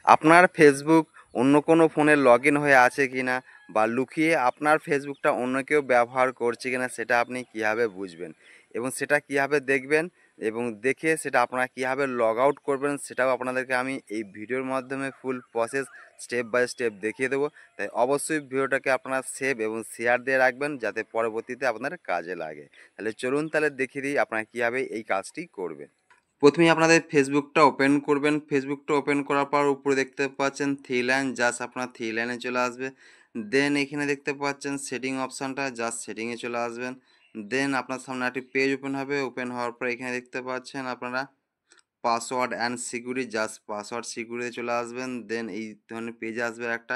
আপনার ফেসবুক অন্য কোনো ফোনে লগ ইন হয়ে আছে কি না, বা লুকিয়ে আপনার ফেসবুকটা অন্য কেউ ব্যবহার করছে কি না, সেটা আপনি কীভাবে বুঝবেন এবং সেটা কীভাবে দেখবেন এবং দেখে সেটা আপনারা কীভাবে লগ আউট করবেন, সেটাও আপনাদেরকে আমি এই ভিডিওর মাধ্যমে full process step by step দেখিয়ে দেবো। তাই অবশ্যই ভিডিওটাকে আপনারা সেভ এবং শেয়ার দিয়ে রাখবেন, যাতে পরবর্তীতে আপনার কাজে লাগে। তাহলে চলুন তাহলে দেখিয়ে দিই আপনারা কীভাবে এই কাজটি করবেন। প্রথমেই আপনাদের ফেসবুকটা ওপেন করবেন। ফেসবুকটা ওপেন করার পর উপরে দেখতে পাচ্ছেন থ্রি লাইন, জাস্ট আপনার থ্রি লাইনে চলে আসবে। দেন এখানে দেখতে পাচ্ছেন সেটিং অপশানটা, জাস্ট সেটিংয়ে চলে আসবেন। দেন আপনার সামনে একটি পেজ ওপেন হবে। ওপেন হওয়ার পর এখানে দেখতে পাচ্ছেন আপনারা password and security, just password security চলে আসবেন। দেন এই ধরনের পেজে আসবে একটা।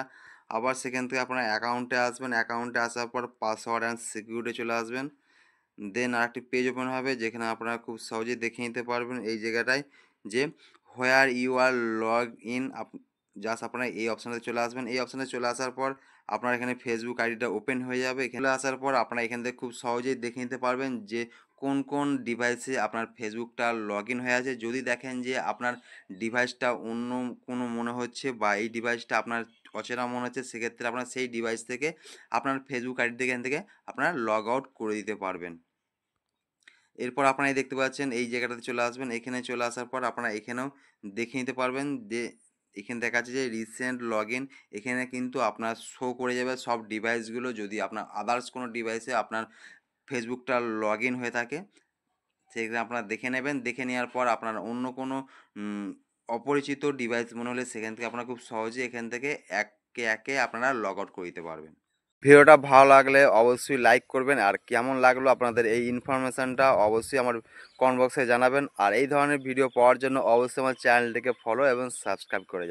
আবার সেখান থেকে আপনারা অ্যাকাউন্টে আসবেন। অ্যাকাউন্টে আসার পর পাসওয়ার্ড অ্যান্ড সিকিউরিটি চলে আসবেন। দেন আরেকটি পেজ ওপেন হবে, যেখানে আপনারা খুব সহজেই দেখে নিতে পারবেন এই জায়গাটায় যে where you are log in. Just আপনারা এই অপশানে চলে আসবেন। এই অপশানে চলে আসার পর আপনার এখানে ফেসবুক আইডিটা ওপেন হয়ে যাবে। এখানে আসার পর আপনারা এখান থেকে খুব সহজেই দেখে নিতে পারবেন যে কোন কোন ডিভাইসে আপনার ফেসবুকটা লগ ইন হয়ে আছে। যদি দেখেন যে আপনার ডিভাইসটা অন্য কোনো মনে হচ্ছে বা এই ডিভাইসটা আপনার অচেনা মনে হচ্ছে, সেক্ষেত্রে আপনার সেই ডিভাইস থেকে আপনার ফেসবুক আইডি থেকে এখান থেকে আপনারা লগ আউট করে দিতে পারবেন। এরপর আপনারা এই দেখতে পাচ্ছেন এই জায়গাটাতে চলে আসবেন। এখানে চলে আসার পর আপনারা এখানেও দেখে নিতে পারবেন যে এখানে দেখা যাচ্ছে যে রিসেন্ট লগ ইন। এখানে কিন্তু আপনার শো করে যাবে সব ডিভাইসগুলো। যদি আপনার আদার্স কোনো ডিভাইসে আপনার ফেসবুকটা লগ ইন হয়ে থাকে, সেখানে আপনারা দেখে নেবেন। দেখে নেওয়ার পর আপনার অন্য কোনো অপরিচিত ডিভাইস মনে হলে সেখান থেকে আপনারা খুব সহজে এখান থেকে একে একে আপনারা লগ আউট করে দিতে পারবেন। ভিডিওটা ভালো লাগলে অবশ্যই লাইক করবেন, আর কেমন লাগলো আপনাদের এই ইনফরমেশানটা অবশ্যই আমার কমেন্ট বক্সে জানাবেন। আর এই ধরনের ভিডিও পাওয়ার জন্য অবশ্যই আমার চ্যানেলটিকে ফলো এবং সাবস্ক্রাইব করে যাবেন।